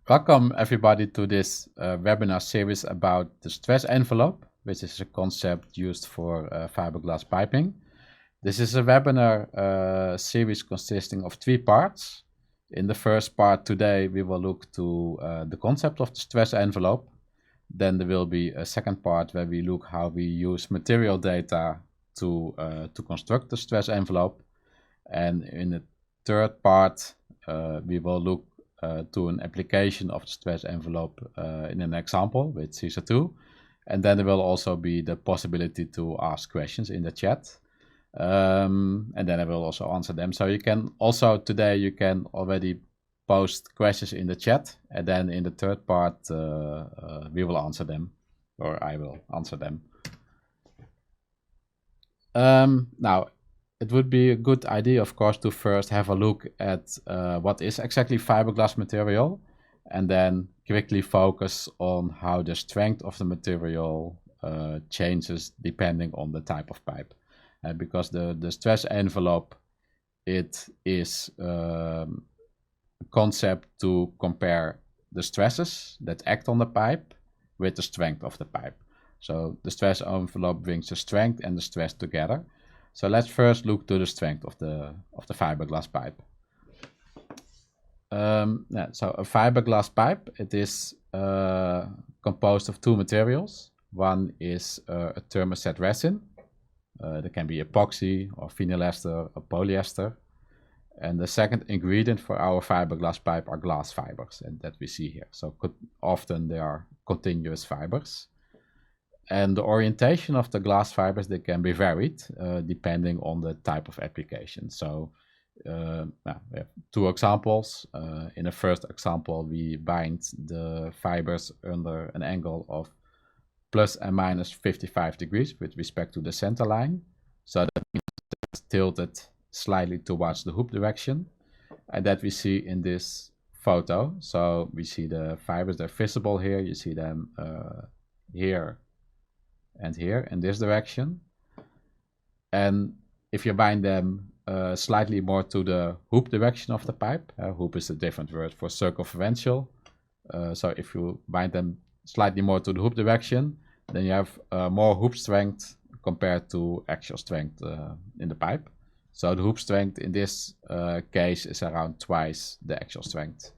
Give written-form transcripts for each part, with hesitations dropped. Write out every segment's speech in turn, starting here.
Welcome everybody to this webinar series about the stress envelope, which is a concept used for fiberglass piping. This is a webinar series consisting of 3 parts. In the first part today we will look to the concept of the stress envelope. Then there will be a second part where we look how we use material data to construct the stress envelope. And in the third part we will look to an application of the stress envelope in an example with CISA2. And then there will also be the possibility to ask questions in the chat. And then I will also answer them. So you can also today you can already post questions in the chat, and then in the third part we will answer them, or I will answer them. Now, it would be a good idea, of course, to first have a look at what is exactly fiberglass material, and then quickly focus on how the strength of the material changes depending on the type of pipe. Because the stress envelope, it is a concept to compare the stresses that act on the pipe with the strength of the pipe. So the stress envelope brings the strength and the stress together. So let's first look to the strength of the fiberglass pipe. So a fiberglass pipe, it is composed of 2 materials. One is a thermoset resin. There can be epoxy or vinyl ester or polyester. And the second ingredient for our fiberglass pipe are glass fibers, and that we see here. So often they are continuous fibers. And the orientation of the glass fibers, they can be varied depending on the type of application. So we have 2 examples. In the first example, we bind the fibers under an angle of plus and minus 55 degrees with respect to the center line. So that means it's tilted slightly towards the hoop direction. And that we see in this photo. So we see the fibers, they're visible here. You see them here and here in this direction. And if you bind them slightly more to the hoop direction of the pipe, hoop is a different word for circumferential. So if you bind them slightly more to the hoop direction, then you have more hoop strength compared to actual strength in the pipe. So the hoop strength in this case is around twice the actual strength.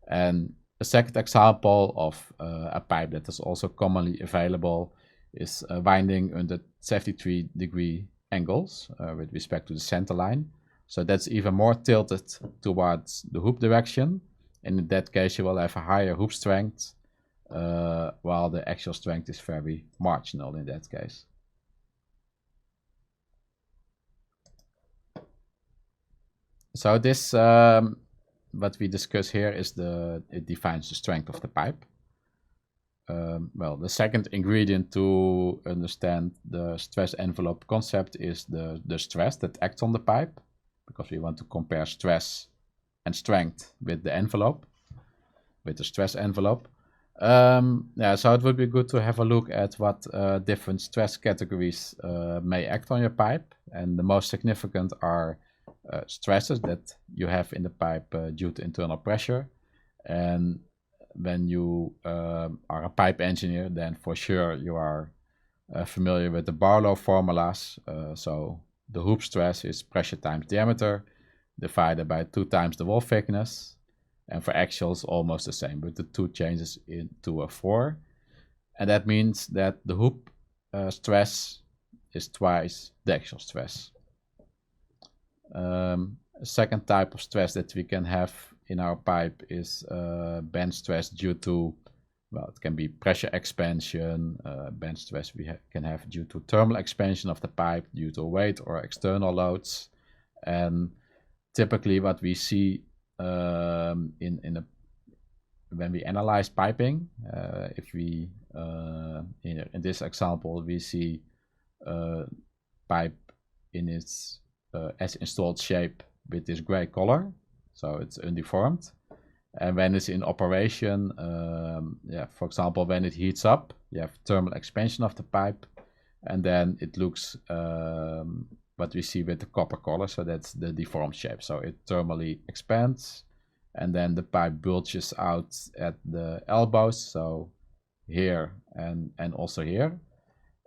And a second example of a pipe that is also commonly available is winding under 73-degree angles with respect to the center line. So that's even more tilted towards the hoop direction. And in that case, you will have a higher hoop strength, while the actual strength is very marginal in that case. So this, what we discuss here is it defines the strength of the pipe. Well, the second ingredient to understand the stress envelope concept is the stress that acts on the pipe, because we want to compare stress and strength with the envelope, with the stress envelope. So it would be good to have a look at what different stress categories may act on your pipe, and the most significant are stresses that you have in the pipe due to internal pressure. And when you are a pipe engineer, then for sure you are familiar with the Barlow formulas. So the hoop stress is pressure times diameter divided by 2 times the wall thickness. And for axials, almost the same, but the 2 changes into a 4. And that means that the hoop stress is twice the axial stress. A second type of stress that we can have in our pipe is bend stress due to, well, it can be pressure expansion. Bend stress we can have due to thermal expansion of the pipe, due to weight or external loads. And typically what we see when we analyze piping, if we in this example we see pipe in its as installed shape with this gray color, so it's undeformed. And when it's in operation, for example, when it heats up, you have thermal expansion of the pipe, and then it looks what we see with the copper color, so that's the deformed shape. So it thermally expands, and then the pipe bulges out at the elbows, so here and also here,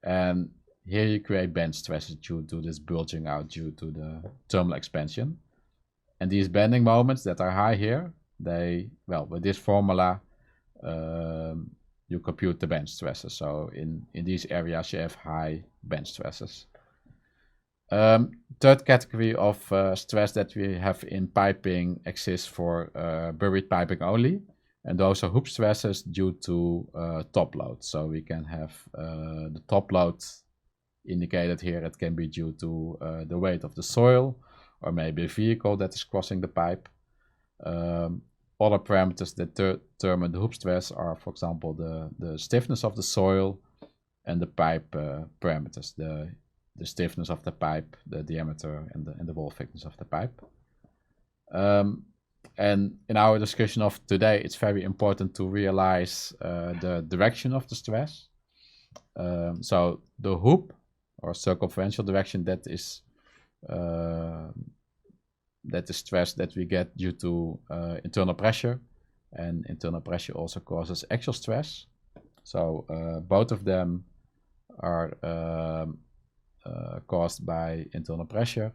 and here you create bend stresses due to this bulging out due to the thermal expansion. And these bending moments that are high here, they, well, with this formula, you compute the bend stresses. So in these areas you have high bend stresses. Third category of stress that we have in piping exists for buried piping only, and those are hoop stresses due to top load. So we can have the top load indicated here. It can be due to the weight of the soil, or maybe a vehicle that is crossing the pipe. Other parameters that determine the hoop stress are, for example, the stiffness of the soil and the pipe parameters, the stiffness of the pipe, the diameter, and the wall thickness of the pipe. And in our discussion of today, it's very important to realize the direction of the stress. So the hoop or circumferential direction, that is stress that we get due to internal pressure, and internal pressure also causes axial stress. So both of them are caused by internal pressure.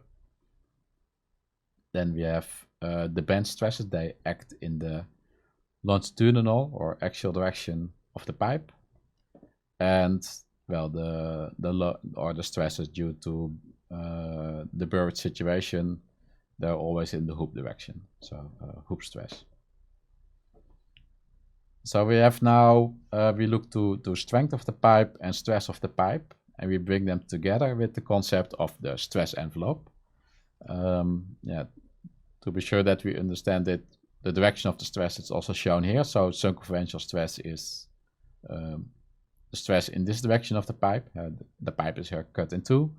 Then we have the bend stresses. They act in the longitudinal or axial direction of the pipe, and well, the stresses due to the buried situation, they're always in the hoop direction. So hoop stress. So we have now we look to strength of the pipe and stress of the pipe, and we bring them together with the concept of the stress envelope. Yeah, to be sure that we understand it, the direction of the stress is also shown here. So circumferential stress is the stress in this direction of the pipe. The pipe is here cut in two,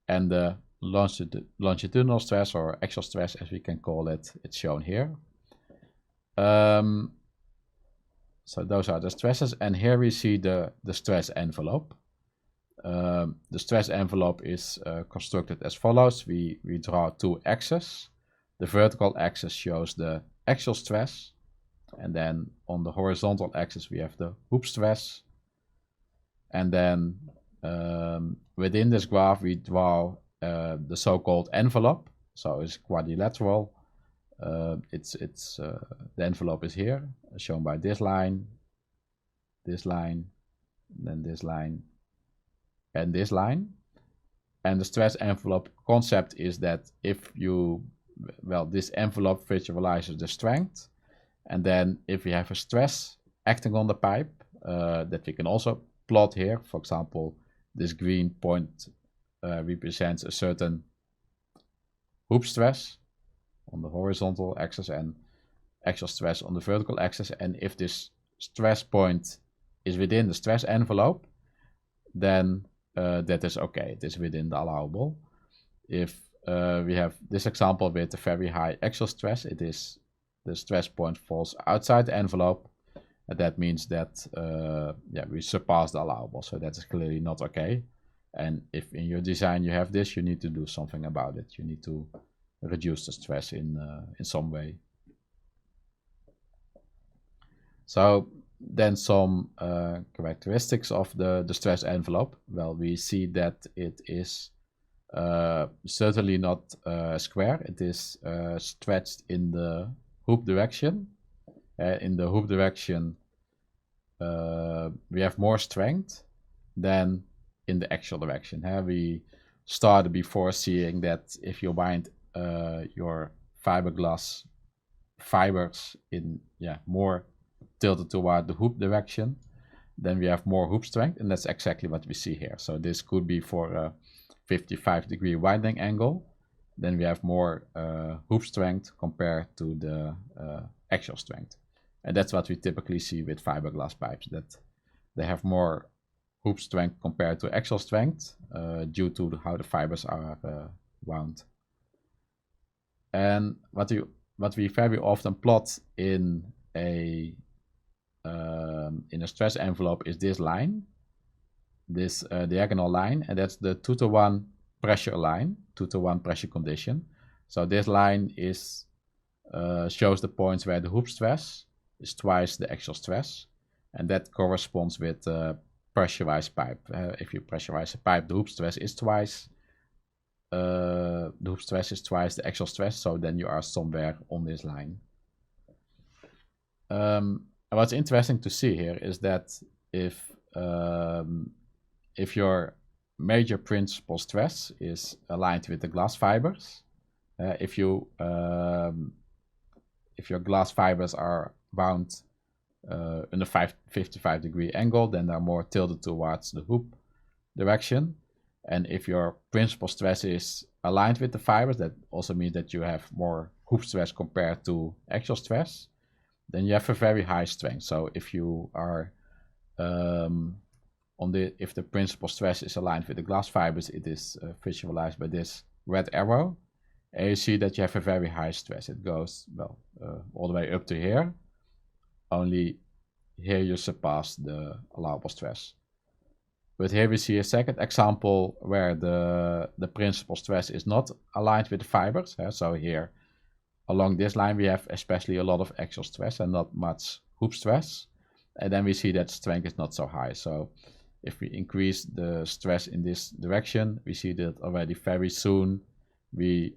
and the longitudinal stress, or axial stress as we can call it, it's shown here. So those are the stresses, and here we see the stress envelope. The stress envelope is constructed as follows. We draw two axes. The vertical axis shows the axial stress, and then on the horizontal axis we have the hoop stress. And then within this graph we draw the so-called envelope. So it's quadrilateral. The envelope is here, shown by this line, then this line, and this line. And the stress envelope concept is that if you, well, this envelope visualizes the strength, and then if we have a stress acting on the pipe, that we can also plot here. For example, this green point represents a certain hoop stress on the horizontal axis and axial stress on the vertical axis. And if this stress point is within the stress envelope, then that is okay, it is within the allowable. If we have this example with a very high axial stress, it is the stress point falls outside the envelope, and that means that yeah, we surpass the allowable, so that is clearly not okay. And if in your design you have this, you need to do something about it. You need to reduce the stress in some way. So then some characteristics of the stress envelope. Well, we see that it is certainly not square. It is stretched in the hoop direction. In the hoop direction, we have more strength than in the axial direction. We started before seeing that if you wind your fiberglass fibers in more tilted toward the hoop direction, then we have more hoop strength, and that's exactly what we see here. So this could be for a 55-degree winding angle. Then we have more hoop strength compared to the axial strength. And that's what we typically see with fiberglass pipes, that they have more hoop strength compared to axial strength due to how the fibers are wound. And what we very often plot in a stress envelope is this line, this diagonal line, and that's the 2-to-1 pressure line, 2-to-1 pressure condition. So this line is shows the points where the hoop stress is twice the actual stress, and that corresponds with pressurized pipe. If you pressurize a pipe, the hoop stress is twice the actual stress, so then you are somewhere on this line. What's interesting to see here is that if your major principal stress is aligned with the glass fibers, if your glass fibers are bound in a 55-degree angle, then they're more tilted towards the hoop direction. And if your principal stress is aligned with the fibers, that also means that you have more hoop stress compared to actual stress, then you have a very high strength. So if you are if the principal stress is aligned with the glass fibers, it is visualized by this red arrow, and you see that you have a very high stress. It goes, well, all the way up to here. Only here you surpass the allowable stress. But here we see a second example where the principal stress is not aligned with the fibers. So here, along this line, we have especially a lot of axial stress and not much hoop stress. And then we see that strength is not so high. So if we increase the stress in this direction, we see that already very soon we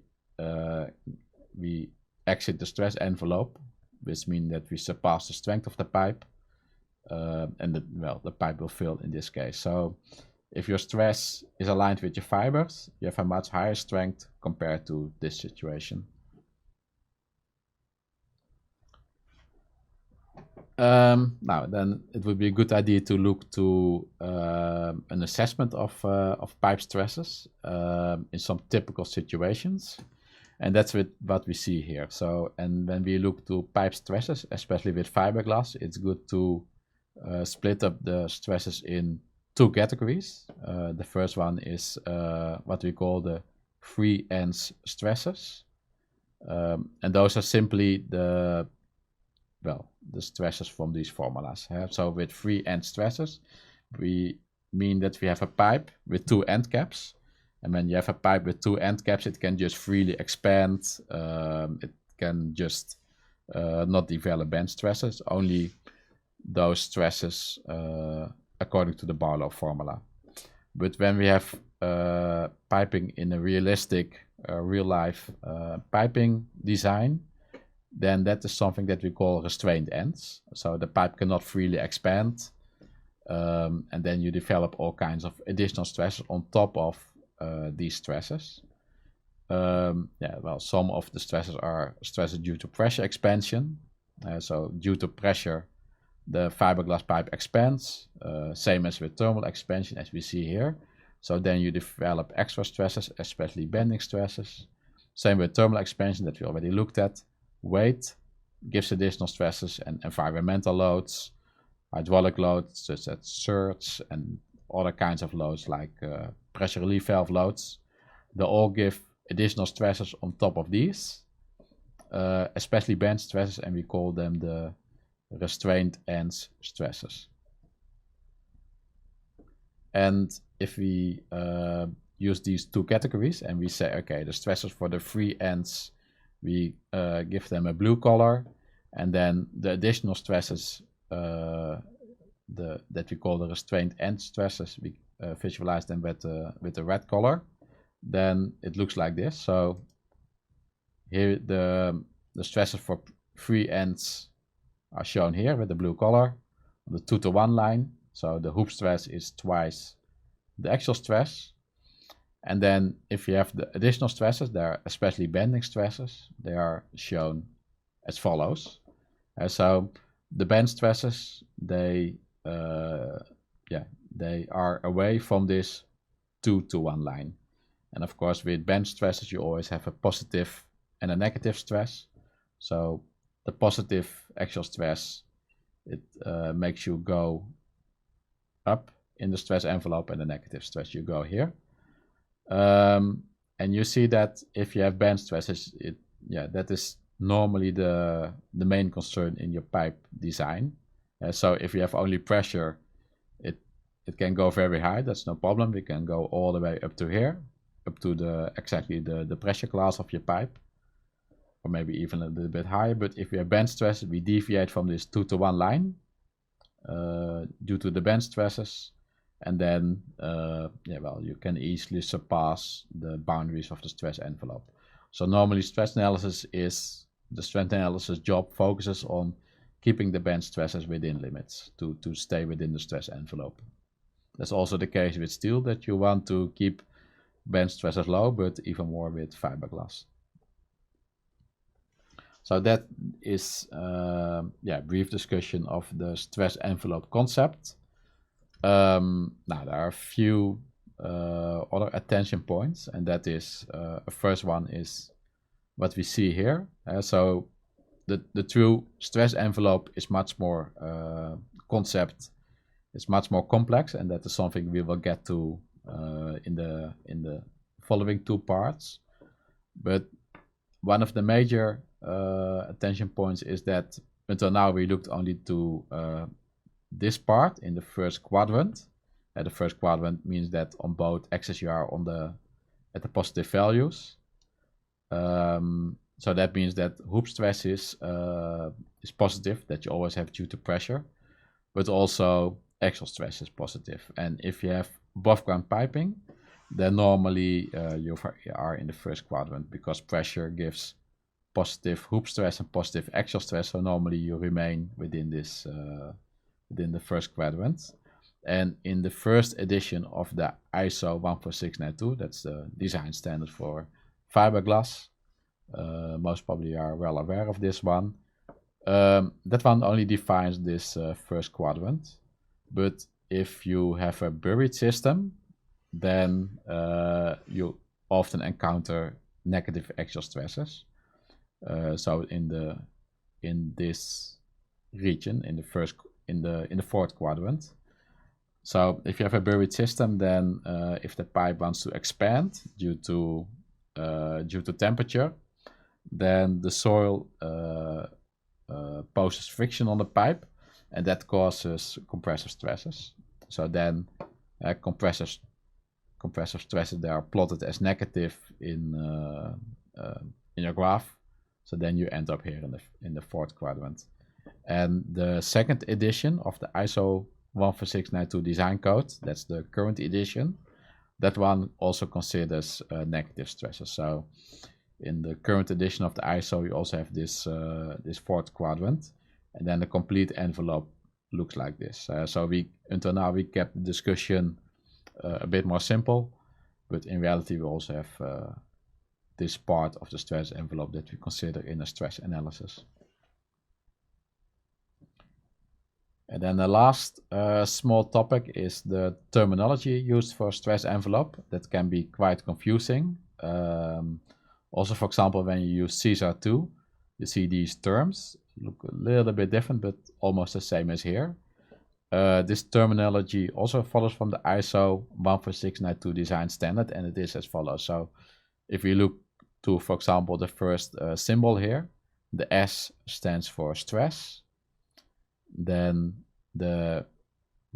exit the stress envelope, which means that we surpass the strength of the pipe. And the pipe will fill in this case. So if your stress is aligned with your fibers, you have a much higher strength compared to this situation. Now then it would be a good idea to look to an assessment of pipe stresses in some typical situations. And that's what we see here. So, and when we look to pipe stresses, especially with fiberglass, it's good to split up the stresses in two categories. The first one is what we call the free ends stresses. And those are simply the stresses from these formulas. So with free end stresses, we mean that we have a pipe with two end caps. And when you have a pipe with two end caps, it can just freely expand. It can just not develop bend stresses, only those stresses according to the Barlow formula. But when we have piping in a realistic, real-life piping design, then that is something that we call restrained ends. So the pipe cannot freely expand, and then you develop all kinds of additional stresses on top of these stresses. Some of the stresses are stresses due to pressure expansion. So due to pressure, the fiberglass pipe expands, same as with thermal expansion as we see here. So then you develop extra stresses, especially bending stresses. Same with thermal expansion that we already looked at. Weight gives additional stresses, and environmental loads, hydraulic loads such as surge and other kinds of loads like pressure relief valve loads. They all give additional stresses on top of these, especially bend stresses, and we call them the restrained ends stresses. And if we use these two categories and we say, okay, the stresses for the free ends, we give them a blue color, and then the additional stresses that we call the restrained end stresses, we visualize them with the red color. Then it looks like this. So here the stresses for free ends are shown here with the blue color on the 2-to-1 line. So the hoop stress is twice the actual stress. And then if you have the additional stresses, they are especially bending stresses, they are shown as follows. So the bend stresses, they are away from this 2-to-1 line. And of course, with bend stresses, you always have a positive and a negative stress. So the positive actual stress, it makes you go up in the stress envelope, and the negative stress, you go here. And you see that if you have bend stresses, that is normally the main concern in your pipe design. So if you have only pressure, it can go very high. That's no problem. We can go all the way up to here, up to exactly the pressure class of your pipe. or maybe even a little bit higher. But if we have bend stresses, we deviate from this 2-to-1 line due to the bend stresses, and then you can easily surpass the boundaries of the stress envelope. So normally stress analysis is the strength analysis job focuses on keeping the bend stresses within limits to stay within the stress envelope. That's also the case with steel, that you want to keep bend stresses low, but even more with fiberglass. So that is brief discussion of the stress envelope concept. Now there are a few other attention points, and that is the first one is what we see here. So the true stress envelope is much more concept. It's much more complex, and that is something we will get to in the following two parts. But one of the major attention points is that until now we looked only to this part in the first quadrant. The first quadrant means that on both axes you are at the positive values. So that means that hoop stress is positive, that you always have due to pressure, but also axial stress is positive. And if you have above ground piping, then normally you are in the first quadrant, because pressure gives positive hoop stress and positive axial stress. So normally you remain within this within the first quadrant. And in the first edition of the ISO14692, that's the design standard for fiberglass, most probably are well aware of this one. That one only defines this first quadrant. But if you have a buried system, then you often encounter negative axial stresses. So in this region, in the fourth quadrant. So if you have a buried system, then if the pipe wants to expand due to temperature, then the soil poses friction on the pipe, and that causes compressive stresses. So then compressive stresses, they are plotted as negative in your graph. So then you end up here in the fourth quadrant. And the second edition of the ISO14692 design code, that's the current edition, that one also considers negative stresses. So in the current edition of the ISO, you also have this fourth quadrant, and then the complete envelope looks like this. So until now we kept the discussion a bit more simple, but in reality we also have this part of the stress envelope that we consider in a stress analysis. And then the last small topic is the terminology used for stress envelope. That can be quite confusing. Also, for example, when you use CISA2, you see these terms look a little bit different, but almost the same as here. This terminology also follows from the ISO 14692 design standard, and it is as follows. So if we look to, for example, the first symbol here, the S stands for stress. Then the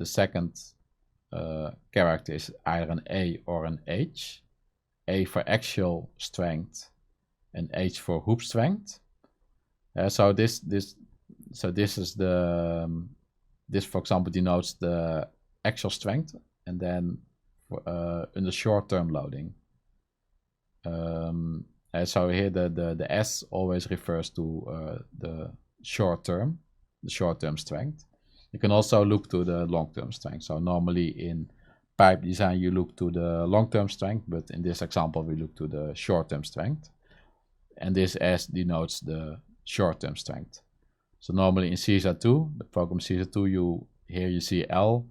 second character is either an A or an H. A for axial strength and H for hoop strength. So this is this, for example, denotes the axial strength, and then in the short-term loading. So here the S always refers to the short-term strength. You can also look to the long-term strength. So normally in pipe design you look to the long-term strength, but in this example we look to the short-term strength. And this S denotes the short-term strength. So normally in CISA2, the program CISA2, here you see L,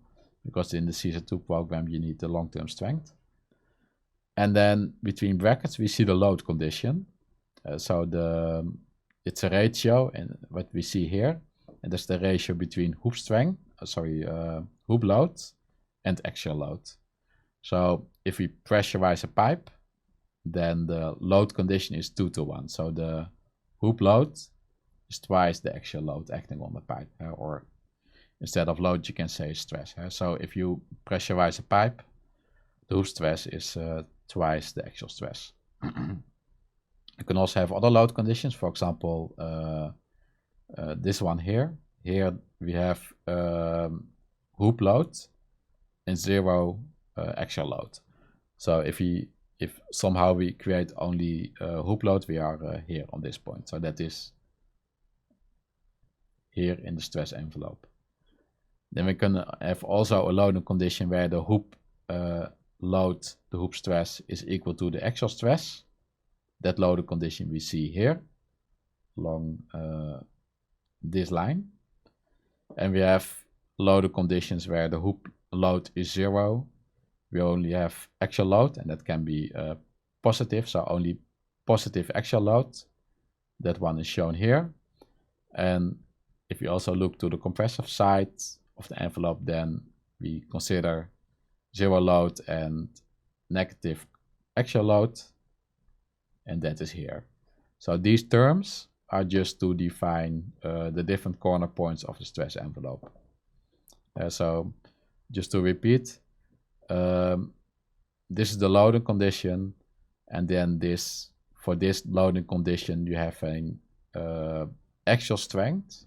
because in the CISA2 program you need the long-term strength. And then between brackets we see the load condition. So it's a ratio, and what we see here, and that's the ratio between hoop strength, hoop load and axial load. So if we pressurize a pipe, then the load condition is 2-to-1. So the hoop load is twice the axial load acting on the pipe, or instead of load you can say stress. So if you pressurize a pipe, the hoop stress is twice the axial stress. You can also have other load conditions. For example, this one here. Here we have hoop load and 0 axial load. So if somehow we create only hoop load, we are here on this point. So that is here in the stress envelope. Then we can have also a loading condition where the hoop load, the hoop stress is equal to the axial stress. That loading condition we see here along this line. And we have loading conditions where the hoop load is 0. We only have axial load, and that can be positive, so only positive axial load. That one is shown here. And if you also look to the compressive side of the envelope, then we consider 0 load and negative axial load, and that is here. So these terms are just to define the different corner points of the stress envelope. So just to repeat, this is the loading condition, and then for this loading condition you have an axial strength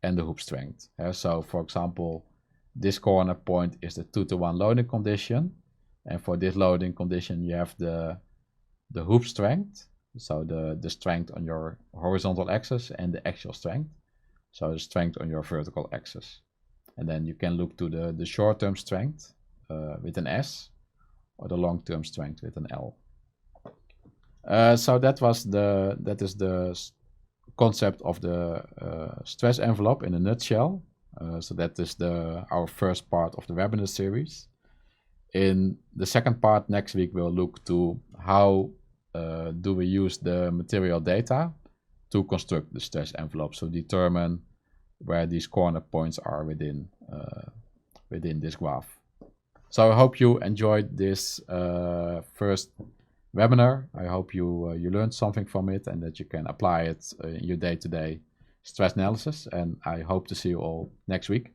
and the hoop strength. So for example, this corner point is the 2-to-1 loading condition, and for this loading condition you have the hoop strength, so the strength on your horizontal axis, and the axial strength, so the strength on your vertical axis. And then you can look to the short-term strength with an S, or the long-term strength with an L. So that is the concept of the stress envelope in a nutshell. So that is our first part of the webinar series. In the second part next week, we'll look to how do we use the material data to construct the stress envelope, so determine where these corner points are within this graph. So I hope you enjoyed this first webinar. I hope you learned something from it and that you can apply it in your day-to-day stress analysis. And I hope to see you all next week.